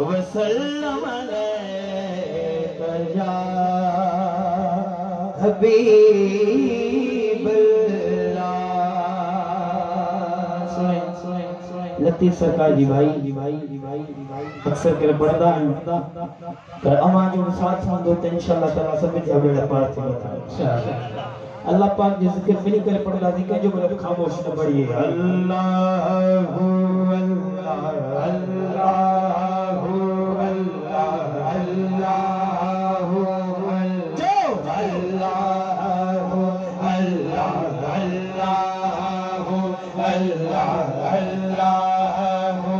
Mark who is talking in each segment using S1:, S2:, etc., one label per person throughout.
S1: वसल्लम अलैका या हबीबल्लाह। लतीफ सरकार जी भाई अक्सर के पढ़दा है कर अमा जो साथ साथ होते इंशाअल्लाह ताला सब जबड़ा पार थी इंशाअल्लाह। अल्लाह पाक जिस जिक्र फिनी करे पढ़दा थी के जो मतलब खामोश न पढ़िए अल्लाहु अल्लाह अल्लाहु अल्लाह अल्लाहु जो अल्लाहु अल्लाह अल्लाहु अल्लाह अल्लाहु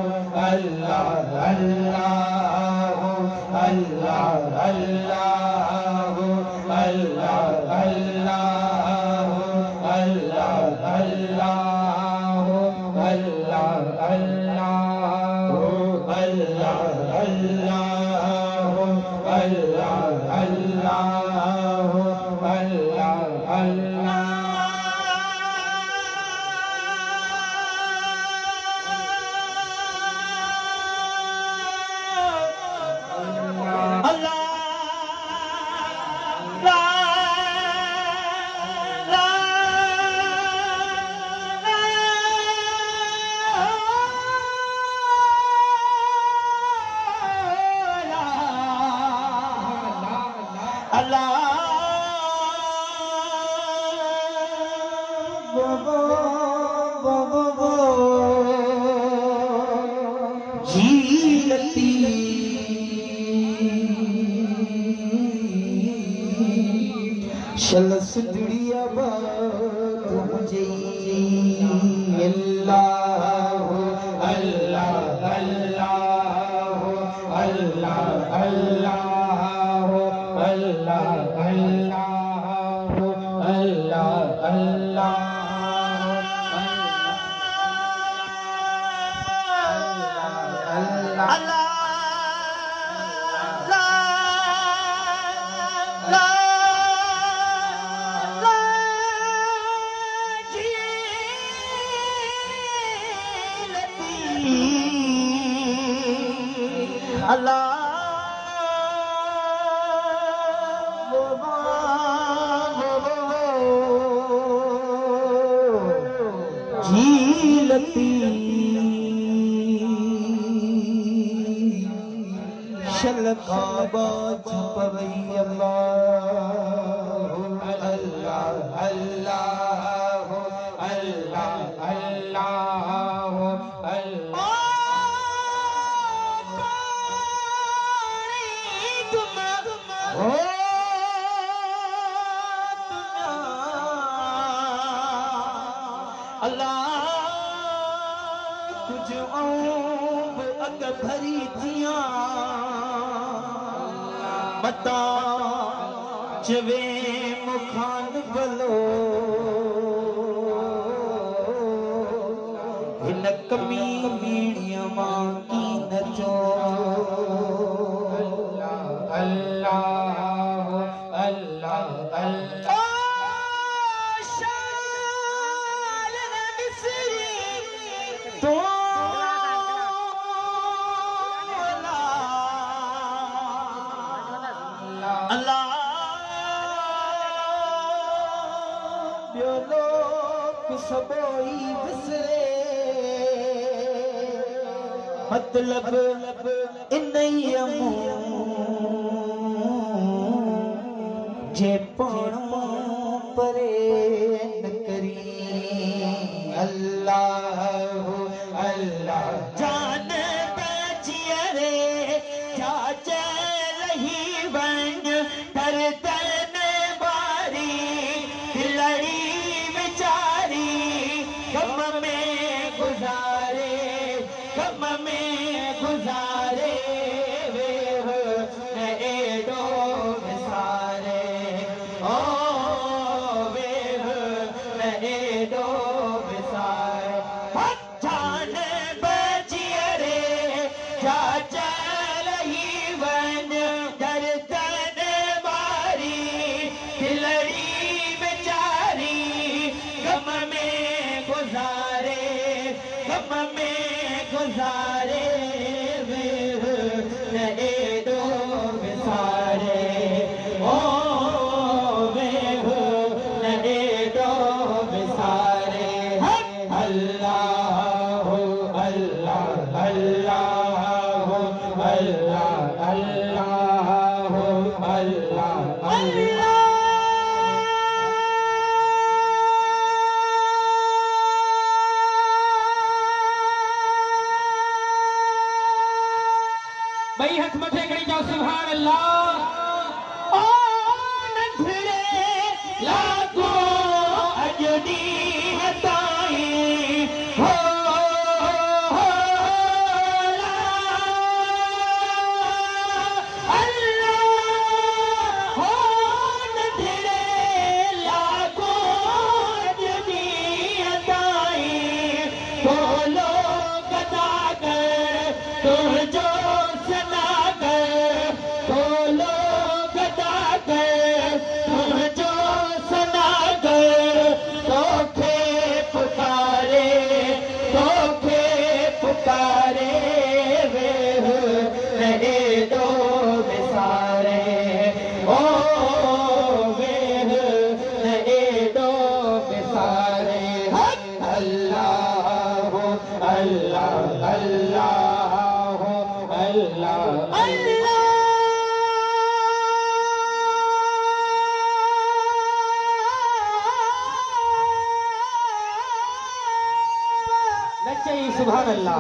S1: अल्लाह अल्लाहु अल्लाह अल्लाहु अल्लाह शलस दुनिया बात मुझे अल्लाह अल्लाह अल्लाह अल्लाह अल्लाह अल्लाह अल्लाह अल्लाह अल्लाह शलकाबा छपवई अल्लाह अल्लाह अल्लाह अल्लाह अल्लाह अल्लाह तुझ औब अग भरी थिया मता चवे मुखान भलो इन कमी मीडिया मां की नचो अल्लाह अल्लाह अल्लाह तो अल्लाह लोग सबोई विसरे मतलब इनयमू जे पाणो परे न करी अल्लाह अल्लाह जान बचिए रे जा चलही बन कर तन बारी लड़ी बेचारी गम में गुजारे वे एडो विसारे ओ वे एडो विसारे जान बचिए रे जा चलही बन कर तन बारी लड़ी बेचारी गम में गुजारे वे अल्लाह अल्लाह अल्लाह अल्लाह अल्लाह। भाई हथ मथे करी जाओ सुभान अल्लाह। ओ नंढड़े लागो अजनी हताई हो सुभान अल्लाह।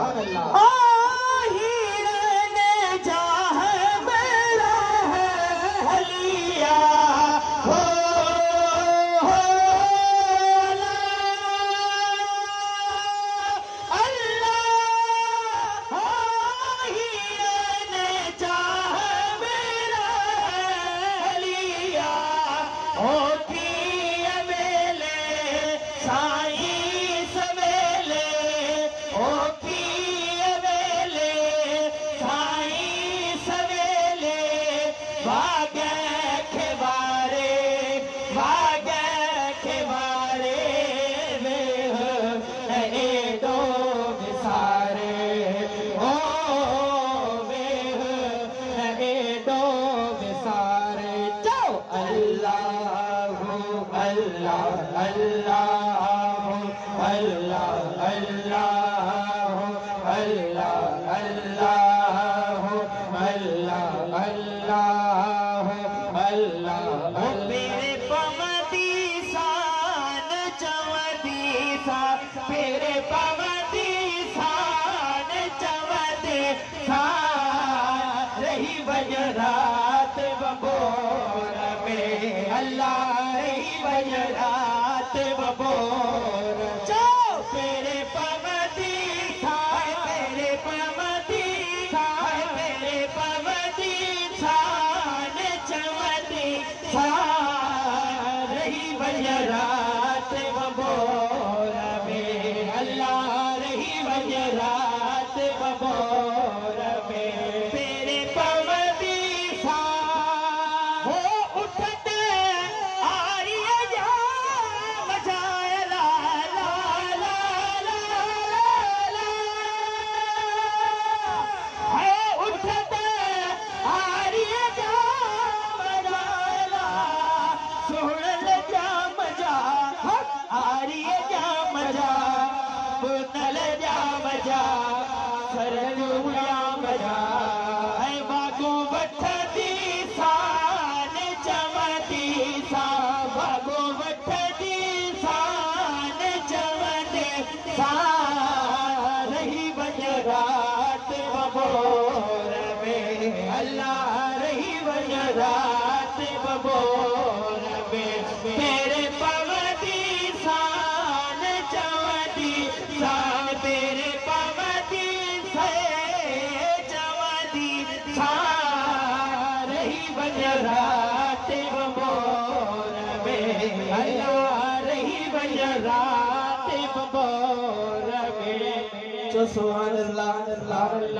S1: सुभान अल्लाह।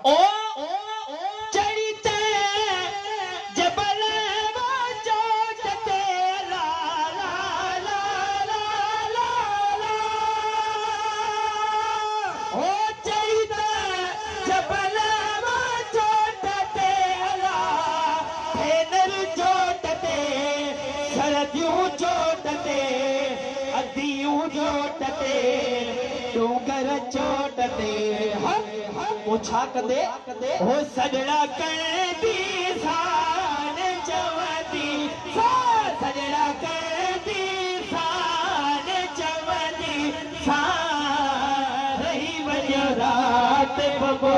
S1: ओ चढ़ते जबल वो चोटते ला ला ला ला ला ला। ओ चढ़ते जबल वो चोटते ला फेनर चोटते सरदियों चोटते अदियों चोटते तू कर चोट ते पोछा कदे हो सजड़ा कर दी सान चवदी सजड़ा कर दी सान चवदी सान रही वजह रात बबो